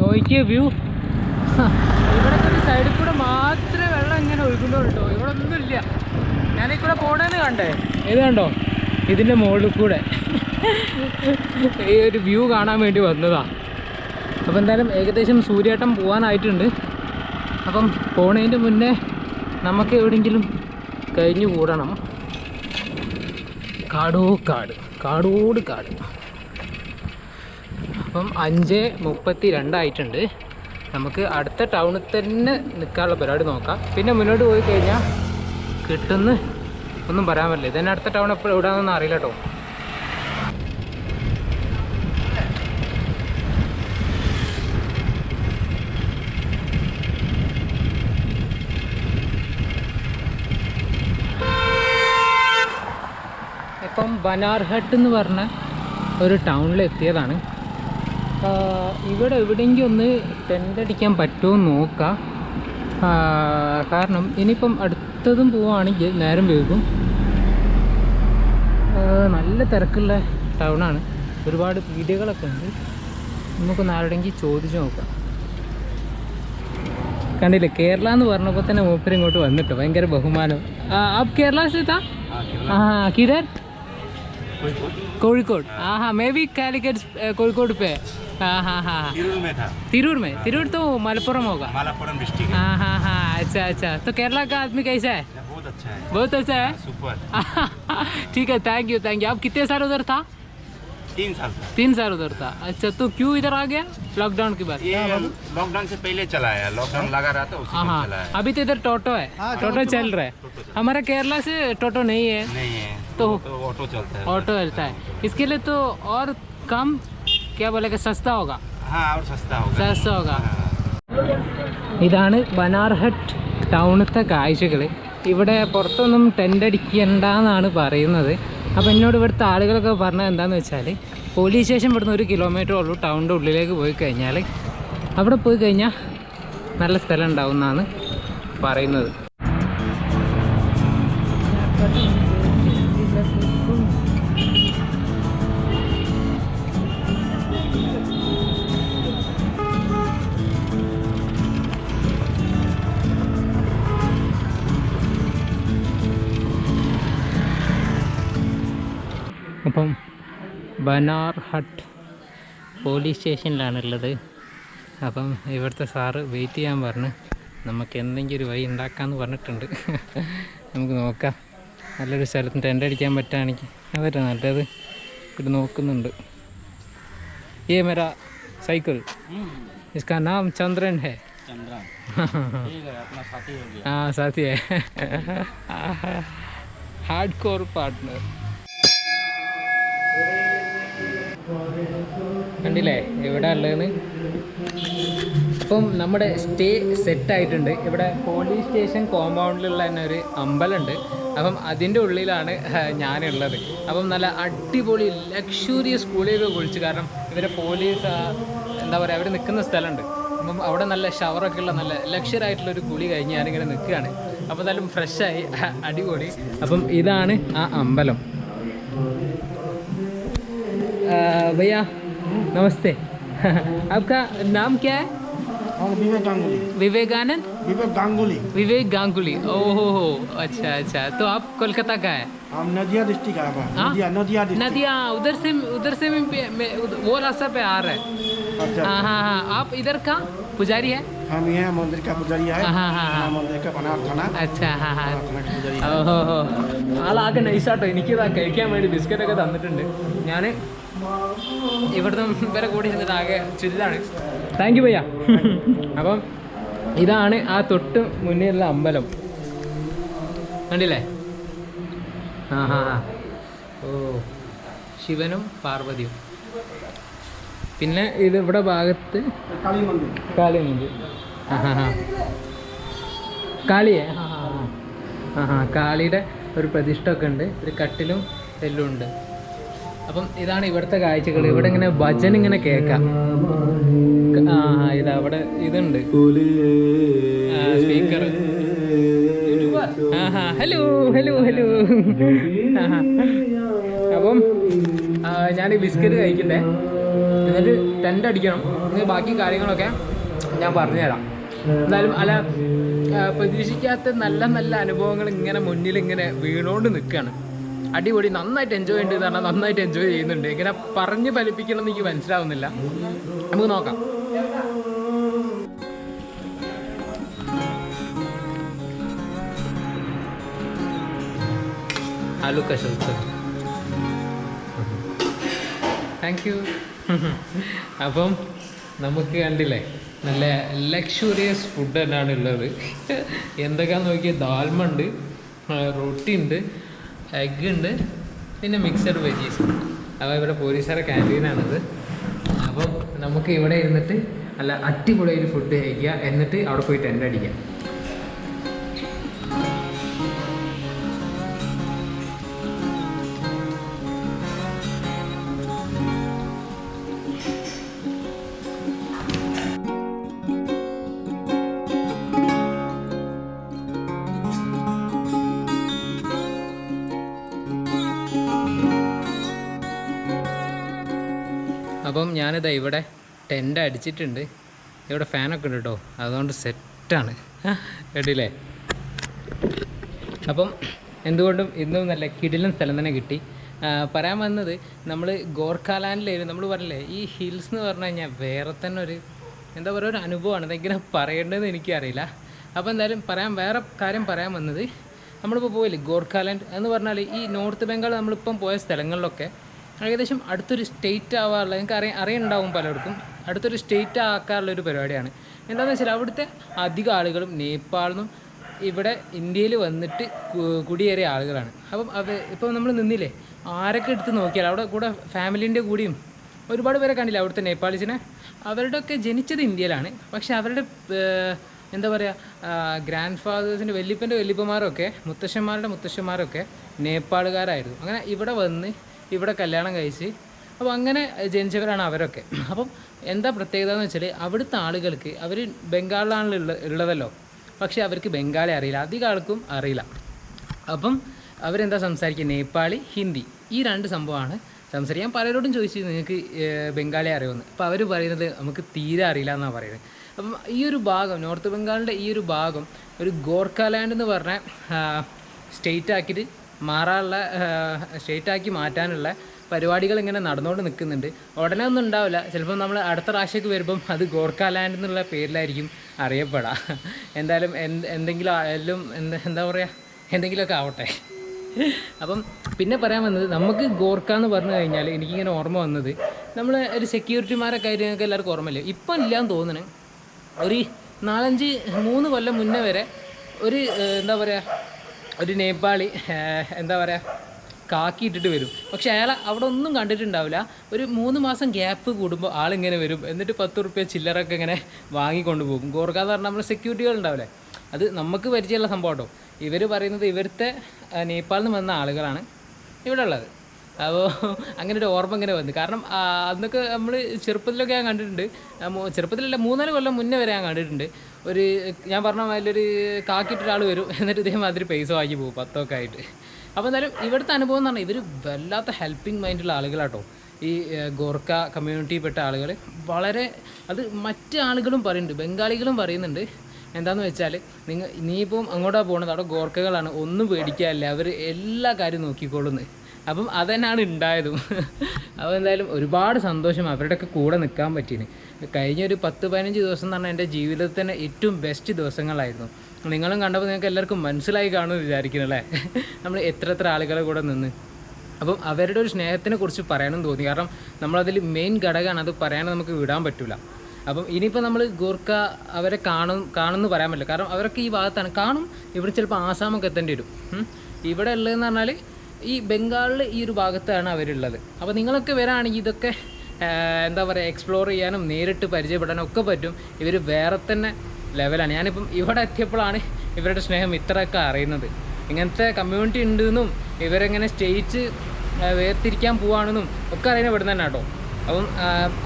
നോക്കിയ വ്യൂ. ഇവിടത്തെ ഒരു സൈഡിൽ കൂടെ മാത്രമേ വെള്ളം ഇങ്ങനെ ഒഴുകുന്നുള്ളൂ കേട്ടോ. ഇവിടെ ഒന്നുമില്ല. ഞാനീ കൂടെ പോണേന്ന് കണ്ടേ, ഇത് കണ്ടോ, ഇതിൻ്റെ മുകളിൽ കൂടെ ഈ ഒരു വ്യൂ കാണാൻ വേണ്ടി വന്നതാ. അപ്പോൾ എന്തായാലും ഏകദേശം സൂര്യാട്ടം പോകാനായിട്ടുണ്ട്. അപ്പം പോണതിൻ്റെ മുന്നേ നമുക്ക് എവിടെയെങ്കിലും കഴിഞ്ഞു കൂടണം. കാടോട് കാട്. അപ്പം 5:32 ആയിട്ടുണ്ട്. നമുക്ക് അടുത്ത ടൗണിൽ തന്നെ നിൽക്കാനുള്ള പരിപാടി നോക്കാം. പിന്നെ മുന്നോട്ട് പോയി കഴിഞ്ഞാൽ കിട്ടുന്ന ഒന്നും പറയാൻ പറ്റില്ല. ഇതന്നെ അടുത്ത ടൗൺ എപ്പോഴും എവിടെയാണെന്ന് അറിയില്ല കേട്ടോ. ഇപ്പം ബനാർഹട്ട് എന്ന് പറഞ്ഞ ഒരു ടൗണിൽ എത്തിയതാണ്. ഇവിടെ എവിടെയെങ്കിലും ഒന്ന് ടെൻ്റ് അടിക്കാൻ പറ്റുമോ എന്ന് നോക്കാം. കാരണം ഇനിയിപ്പം അടുത്തതും പോവുകയാണെങ്കിൽ നേരം വൈകും. നല്ല തിരക്കുള്ള ടൗണാണ്, ഒരുപാട് പീടികകളൊക്കെ ഉണ്ട്. നമുക്കൊന്ന് ആരുടെയെങ്കിൽ ചോദിച്ചു നോക്കാം. കണ്ടില്ലേ, കേരള എന്ന് പറഞ്ഞപ്പോൾ തന്നെ മൂപ്പര് ഇങ്ങോട്ട് വന്നിട്ട് ഭയങ്കര ബഹുമാനം. ആപ് കേരള से था? हाँ किधर? कोഴിക്കോട്. हाँ मैं भी कालीकट कोഴിക്കോട് पे. हाँ तिरूर में तो मलप्पुरम होगा. मालापुरम डिस्ट्रिक्ट. हाँ अच्छा. तो केरला का आदमी कैसा है? बहुत अच्छा है. सुपर. ठीक है, थैंक यू. आप कितने साल उधर था? 3 साल उधर था. अच्छा, तो क्यों इधर आ गया लॉकडाउन के बाद? ये लॉकडाउन से पहले चला है, लॉकडाउन लगा रहा था उसी में चला है. अभी तो इधर टोटो है. टोटो चल रहा है. हमारा केरला से टोटो नहीं है. तो ऑटो चलता है. इसके लिए तो और कम क्या बोलेगा, सस्ता होगा. हाँ, और सस्ता होगा. ഇതാണ് ബനാർഹട്ട് ടൗണത്തെ കാഴ്ചകൾ. ഇവിടെ പുറത്തൊന്നും ടെൻ്റ് അടിക്കണ്ടെന്നാണ് പറയുന്നത്. അപ്പോൾ എന്നോട് ഇവിടുത്തെ ആളുകളൊക്കെ പറഞ്ഞത് എന്താണെന്ന് വെച്ചാൽ, പോലീസ് സ്റ്റേഷൻ ഇവിടുന്ന് 1 കിലോമീറ്റർ ഉള്ളൂ ടൗണിൻ്റെ ഉള്ളിലേക്ക് പോയി കഴിഞ്ഞാൽ. അവിടെ പോയി കഴിഞ്ഞാൽ നല്ല സ്ഥലം ഉണ്ടാവും എന്നാണ് പറയുന്നത്. അപ്പം ബനാർഹട്ട് പോലീസ് സ്റ്റേഷനിലാണുള്ളത്. അപ്പം ഇവിടുത്തെ സാറ് വെയിറ്റ് ചെയ്യാൻ പറഞ്ഞ് നമുക്ക് എന്തെങ്കിലും ഒരു വഴി ഉണ്ടാക്കാമെന്ന് പറഞ്ഞിട്ടുണ്ട്. നമുക്ക് നോക്കാം. നല്ലൊരു സ്ഥലത്ത് ടെൻ്റ് അടിക്കാൻ പറ്റുകയാണെങ്കിൽ അതല്ലേ നല്ലത്. ഇവിടെ നോക്കുന്നുണ്ട്. ये मेरा साइकिल, इसका नाम चंद्रन है. हाँ, साथी है. Hardcore partner. കണ്ടില്ലേ ഇവിടെ ഉള്ളതെന്ന്. അപ്പം നമ്മുടെ സ്റ്റേ സെറ്റായിട്ടുണ്ട്. ഇവിടെ പോലീസ് സ്റ്റേഷൻ കോമ്പൗണ്ടിലുള്ള തന്നെ ഒരു അമ്പലമുണ്ട്. അപ്പം അതിൻ്റെ ഉള്ളിലാണ് ഞാനുള്ളത്. അപ്പം നല്ല അടിപൊളി ലക്ഷൂറിയസ് കുളിയൊക്കെ കുളിച്ച്, കാരണം ഇവരെ പോലീസ് എന്താ പറയുക, അവർ നിൽക്കുന്ന സ്ഥലമുണ്ട്. അപ്പം അവിടെ നല്ല ഷവറൊക്കെ ഉള്ള നല്ല ലക്ഷറായിട്ടുള്ളൊരു കുളി കഴിഞ്ഞ് ഞാനിങ്ങനെ നിൽക്കുകയാണ്. അപ്പോൾ എന്തായാലും ഫ്രഷായി, അടിപൊളി. അപ്പം ഇതാണ് ആ അമ്പലം. भैया नमस्ते. आपका नाम क्या है? विवेकानंद. विवेकानंद. विवेक गांगुली। विवेक गांगुली, ओहो हो, अच्छा अच्छा। तो आप कोलकाता का है? हम नदिया डिस्ट्रिक्ट है। हाँ? नदिया डिस्ट्रिक्ट। नदिया, उधर से वो रास्ता पे आ रहा है। अच्छा, हाँ हाँ हाँ। आप इधर का पुजारी है? हम यहाँ मंदिर का पुजारी है। हाँ हाँ हाँ। मंदिर का बनार थाना। अच्छा, हाँ हाँ. थाना का पुजारी है। ഓഹോ, ആളാകെ നൈസാട്ടോ. എനിക്കിതാ കഴിക്കാൻ വേണ്ടി ബിസ്ക്കറ്റൊക്കെ തന്നിട്ടുണ്ട്. ഞാൻ ഇവിടുന്ന് ഇവരെ കൂടി ഇരുന്നിട്ട് ആകെ ചില്ലാണ്. Thank you ഭയ്യ. അപ്പം ഇതാണ് ആ തൊട്ട് മുന്നിലുള്ള അമ്പലം, കണ്ടില്ലേ? ആ ഹാ ഹാ. ഓ, ശിവനും പാർവതിയും. പിന്നെ ഇത് ഇവിടെ ഭാഗത്ത് काली मंदिर। കാളിയുണ്ട്. ആ ഹാ ഹാ. കാളിയെ, ആ ഹാ ഹാ. ആ ഹാ, കാളിയുടെ ഒരു പ്രതിഷ്ഠ ഒക്കെ ഉണ്ട്, ഒരു കട്ടിലും എല്ലാം ഉണ്ട്. അപ്പം ഇതാണ് ഇവിടുത്തെ കാഴ്ചകൾ. ഇവിടെ ഇങ്ങനെ ഭജൻ ഇങ്ങനെ കേൾക്കാം. ആ ഇതാ അവിടെ ഇതുണ്ട് സ്പീക്കർ. ആ ഹലോ ഹലോ ഹലോ. അപ്പം ഞാൻ ബിസ്ക്കറ്റ് കഴിക്കട്ടെ, എന്നിട്ട് ടെൻ്റ് അടിക്കണം. എന്നിട്ട് ബാക്കി കാര്യങ്ങളൊക്കെ ഞാൻ പറഞ്ഞുതരാം. എന്തായാലും അല്ല, പ്രതീക്ഷിക്കാത്ത നല്ല നല്ല അനുഭവങ്ങൾ ഇങ്ങനെ മുന്നിൽ ഇങ്ങനെ വീണുകൊണ്ട് നിൽക്കുകയാണ്. അടിപൊളി, നന്നായിട്ട് എൻജോയ് ചെയ്യുന്നുണ്ട്. പറഞ്ഞാൽ നന്നായിട്ട് എൻജോയ് ചെയ്യുന്നുണ്ട്. ഇങ്ങനെ പറഞ്ഞ് ഫലിപ്പിക്കണം എന്ന് എനിക്ക് മനസ്സിലാവുന്നില്ല. നമുക്ക് നോക്കാം. ആലു കശോത്സവം. Thank you. അപ്പം നമുക്ക് കണ്ടില്ലേ, നല്ല ലക്ഷറിയസ് ഫുഡ് തന്നെയാണ് ഉള്ളത്. എന്തൊക്കെയാണെന്ന് നോക്കിയാൽ ദാൽമുണ്ട്, റൊട്ടി ഉണ്ട്, എഗ് ഉണ്ട്, പിന്നെ മിക്സഡ് വെജീസ്. അപ്പോൾ ഇവിടെ പോലീസുകാരുടെ ക്യാൻറ്റീനാണിത്. അപ്പം നമുക്ക് ഇവിടെ ഇരുന്നിട്ട് നല്ല അടിപൊളിയായിട്ട് ഫുഡ് കഴിക്കുക, എന്നിട്ട് അവിടെ പോയി ടെൻ്റ് അടിക്കാം. അപ്പം ഞാനിതാ ഇവിടെ ടെൻ്റ് അടിച്ചിട്ടുണ്ട്. ഇവിടെ ഫാനൊക്കെ ഉണ്ട് കേട്ടോ, അതുകൊണ്ട് സെറ്റാണ്, കേട്ടില്ലേ? അപ്പം എന്തുകൊണ്ടും ഇന്നും നല്ല കിടിലൻ സ്ഥലം തന്നെ കിട്ടി. പറയാൻ വന്നത്, നമ്മൾ ഗോർഖാലാൻഡിലായിരുന്നു. നമ്മൾ പറഞ്ഞില്ലേ, ഈ ഹിൽസ് എന്ന് പറഞ്ഞു കഴിഞ്ഞാൽ വേറെ തന്നെ ഒരു എന്താ പറയുക, ഒരു അനുഭവമാണ്. അതെങ്ങനെ പറയേണ്ടതെന്ന് എനിക്കറിയില്ല. അപ്പോൾ എന്തായാലും വേറെ കാര്യം പറയാൻ വന്നത്, നമ്മളിപ്പോൾ പോയില്ലേ ഗോർഖാലാൻഡ് എന്ന് പറഞ്ഞാൽ, ഈ നോർത്ത് ബംഗാൾ നമ്മളിപ്പം പോയ സ്ഥലങ്ങളിലൊക്കെ ഏകദേശം അടുത്തൊരു സ്റ്റേറ്റ് ആവാറുള്ള, നിങ്ങൾക്ക് അറിയുണ്ടാവും പലർക്കും, അടുത്തൊരു സ്റ്റേറ്റ് ആക്കാറുള്ളൊരു പരിപാടിയാണ്. എന്താണെന്ന് വെച്ചാൽ അവിടുത്തെ അധികം ആളുകളും നേപ്പാളിൽ നിന്നും ഇവിടെ ഇന്ത്യയിൽ വന്നിട്ട് കുടിയേറിയ ആളുകളാണ്. അപ്പം ഇപ്പോൾ നമ്മൾ നിന്നില്ലേ, ആരൊക്കെ എടുത്ത് നോക്കിയാൽ അവിടെ കൂടെ ഫാമിലീൻ്റെ കൂടിയും ഒരുപാട് പേരെ കണ്ടില്ല അവിടുത്തെ നേപ്പാളീസിനെ. അവരുടെയൊക്കെ ജനിച്ചത് ഇന്ത്യയിലാണ്, പക്ഷേ അവരുടെ എന്താ പറയുക, ഗ്രാൻഡ് ഫാദേഴ്സിൻ്റെ വല്യപ്പന്മാരൊക്കെ മുത്തശ്ശന്മാരൊക്കെ നേപ്പാളുകാരായിരുന്നു. അങ്ങനെ ഇവിടെ വന്ന് ഇവിടെ കല്യാണം കഴിച്ച്, അപ്പോൾ അങ്ങനെ ജനിച്ചവരാണ് അവരൊക്കെ. അപ്പം എന്താ പ്രത്യേകത എന്ന് വെച്ചാൽ, അവിടുത്തെ ആളുകൾക്ക്, അവർ ബംഗാളിലാണ് ഉള്ളതല്ലോ, പക്ഷേ അവർക്ക് ബംഗാളി അറിയില്ല, അധികം ആൾക്കും അറിയില്ല. അപ്പം അവരെന്താ സംസാരിക്കുക, നേപ്പാളി, ഹിന്ദി, ഈ രണ്ട് സംഭവമാണ് സംസാരിക്കാൻ. പലരോടും ചോദിച്ചു നിങ്ങൾക്ക് ബംഗാളി അറിയുമെന്ന്. അപ്പോൾ അവർ പറയുന്നത് നമുക്ക് തീരെ അറിയില്ല എന്നാണ് പറയുന്നത്. അപ്പം ഈ ഒരു ഭാഗം, നോർത്ത് ബംഗാളിൻ്റെ ഈ ഒരു ഭാഗം ഒരു ഗോർഖാലാൻഡ് എന്ന് പറഞ്ഞ സ്റ്റേറ്റാക്കി മാറ്റാനുള്ള പരിപാടികൾ ഇങ്ങനെ നടന്നുകൊണ്ട് നിൽക്കുന്നുണ്ട്. ഉടനെ ഒന്നും ഉണ്ടാവില്ല, ചിലപ്പോൾ നമ്മൾ അടുത്ത പ്രാവശ്യമൊക്കെ വരുമ്പം അത് ഗോർഖാലാൻഡ് എന്നുള്ള പേരിലായിരിക്കും അറിയപ്പെടാം. എന്തായാലും എന്തെങ്കിലും എല്ലാം എന്താ പറയുക, എന്തെങ്കിലുമൊക്കെ ആവട്ടെ. അപ്പം പിന്നെ പറയാൻ വന്നത്, നമുക്ക് ഗോർഖ എന്ന് പറഞ്ഞു കഴിഞ്ഞാൽ എനിക്കിങ്ങനെ ഓർമ്മ വന്നത്, നമ്മൾ ഒരു സെക്യൂരിറ്റിമാരൊക്കെ ആയിട്ട് ഞങ്ങൾക്ക് എല്ലാവർക്കും ഓർമ്മയില്ലേ, ഇപ്പം ഇല്ലയെന്ന് തോന്നുന്നു. ഒരു 3 കൊല്ലം മുന്നേ വരെ ഒരു എന്താ പറയുക, ഒരു നേപ്പാളി എന്താ പറയുക കാക്കിയിട്ടിട്ട് വരും. പക്ഷേ അയാൾ അവിടെ ഒന്നും കണ്ടിട്ടുണ്ടാവില്ല. ഒരു 3 മാസം ഗ്യാപ്പ് കൂടുമ്പോൾ ആളിങ്ങനെ വരും, എന്നിട്ട് 10 റുപ്യ ചില്ലറൊക്കെ ഇങ്ങനെ വാങ്ങിക്കൊണ്ട് പോകും. ഗോർഖ എന്ന് പറഞ്ഞാൽ നമ്മൾ സെക്യൂരിറ്റികൾ ഉണ്ടാവില്ലേ, അത് നമുക്ക് പരിചയമുള്ള സംഭവം കേട്ടോ. ഇവർ പറയുന്നത് ഇവിടുത്തെ നേപ്പാളിൽ നിന്ന് വന്ന ആളുകളാണ് ഇവിടെ ഉള്ളത്. അപ്പോൾ അങ്ങനെ ഒരു ഓർമ്മ ഇങ്ങനെ വന്നു. കാരണം അന്നൊക്കെ നമ്മൾ ചെറുപ്പത്തിലൊക്കെ ഞാൻ കണ്ടിട്ടുണ്ട്, ചെറുപ്പത്തിലല്ല 3-4 കൊല്ലം മുന്നേ വരെ ഞാൻ കണ്ടിട്ടുണ്ട്. ഞാൻ പറഞ്ഞ അതിലൊരു കാക്കിയിട്ടൊരാൾ വരും, എന്നിട്ട് ഇതേമാതിരി പൈസ വാങ്ങി പോകും 10 ആയിട്ട്. അപ്പോൾ എന്തായാലും ഇവിടുത്തെ അനുഭവം എന്ന് പറഞ്ഞാൽ, ഇവർ വല്ലാത്ത ഹെൽപ്പിംഗ് മൈൻഡുള്ള ആളുകളാട്ടോ. ഈ ഗോർഖ കമ്മ്യൂണിറ്റിയിൽപ്പെട്ട ആളുകൾ വളരെ, അത് മറ്റ് ആളുകളും പറയുന്നുണ്ട്, ബംഗാളികളും പറയുന്നുണ്ട്. എന്താണെന്ന് വെച്ചാൽ നീയിപ്പം അങ്ങോട്ടാണ് പോകുന്നത്, അവിടെ ഗോർക്കകളാണ്, ഒന്നും പേടിക്കാനില്ല, അവർ എല്ലാ കാര്യവും നോക്കിക്കോളുന്നത്. അപ്പം അതന്നെയാണ് ഉണ്ടായതും. അപ്പോൾ എന്തായാലും ഒരുപാട് സന്തോഷം അവരുടെയൊക്കെ കൂടെ നിൽക്കാൻ പറ്റീന്. കഴിഞ്ഞൊരു 10-15 ദിവസം എന്ന് പറഞ്ഞാൽ എൻ്റെ ജീവിതത്തിൽ തന്നെ ഏറ്റവും ബെസ്റ്റ് ദിവസങ്ങളായിരുന്നു. നിങ്ങളും കണ്ടപ്പോൾ നിങ്ങൾക്ക് എല്ലാവർക്കും മനസ്സിലായി കാണുമെന്ന് വിചാരിക്കുന്നല്ലേ നമ്മൾ എത്ര ആളുകളെ കൂടെ നിന്ന്. അപ്പം അവരുടെ ഒരു സ്നേഹത്തിനെ കുറിച്ച് പറയാനും തോന്നി. കാരണം നമ്മളതിൽ മെയിൻ ഘടകമാണ്, അത് പറയാനും നമുക്ക് വിടാൻ പറ്റില്ല. അപ്പം ഇനിയിപ്പോൾ നമ്മൾ ഗോർക്ക അവരെ കാണുമെന്ന് പറയാൻ പറ്റില്ല. കാരണം അവരൊക്കെ ഈ ഭാഗത്താണ് കാണും. ഇവിടെ ചിലപ്പോൾ ആസാമൊക്കെ എത്തേണ്ടി വരും. ഇവിടെ ഉള്ളതെന്ന് പറഞ്ഞാൽ ഈ ബംഗാളിൽ ഈ ഒരു ഭാഗത്താണ് അവരുള്ളത്. അപ്പോൾ നിങ്ങളൊക്കെ വരാണെങ്കിൽ ഇതൊക്കെ എന്താ പറയുക, എക്സ്പ്ലോർ ചെയ്യാനും നേരിട്ട് പരിചയപ്പെടാനും ഒക്കെ പറ്റും. ഇവർ വേറെ തന്നെ ലെവലാണ്. ഞാനിപ്പം ഇവിടെ എത്തിയപ്പോഴാണ് ഇവരുടെ സ്നേഹം ഇത്രയൊക്കെ അറിയുന്നത്. ഇങ്ങനത്തെ കമ്മ്യൂണിറ്റി ഉണ്ടെന്നും ഇവരെങ്ങനെ സ്റ്റേറ്റ് വേർതിരിക്കാൻ പോവാണെന്നും ഒക്കെ അറിയുന്നത് ഇവിടെ തന്നെ കേട്ടോ. അപ്പം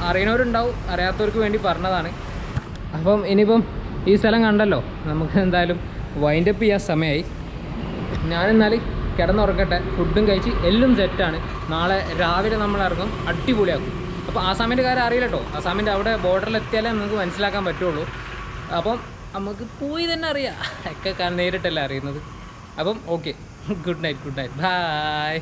അറിയണവരുണ്ടാവും, അറിയാത്തവർക്ക് വേണ്ടി പറഞ്ഞതാണ്. അപ്പം ഇനിയിപ്പം ഈ സ്ഥലം കണ്ടല്ലോ, നമുക്ക് എന്തായാലും വൈൻഡപ്പ് ചെയ്യാൻ സമയമായി. ഞാനെന്നാൽ കിടന്നുറങ്ങട്ടെ. ഫുഡും കഴിച്ച് എല്ലാം സെറ്റാണ്. നാളെ രാവിലെ നമ്മൾ ഇറങ്ങും, അടിപൊളിയാക്കും. അപ്പോൾ ആസാമിൻ്റെ കാര്യം അറിയില്ല കേട്ടോ. ആസാമിൻ്റെ അവിടെ ബോർഡറിലെത്തിയാലേ നമുക്ക് മനസ്സിലാക്കാൻ പറ്റുള്ളൂ. അപ്പം നമുക്ക് പോയി തന്നെ അറിയാം, ഒക്കെ നേരിട്ടല്ലേ അറിയുന്നത്. അപ്പം ഓക്കെ, ഗുഡ് നൈറ്റ്, ബായ്.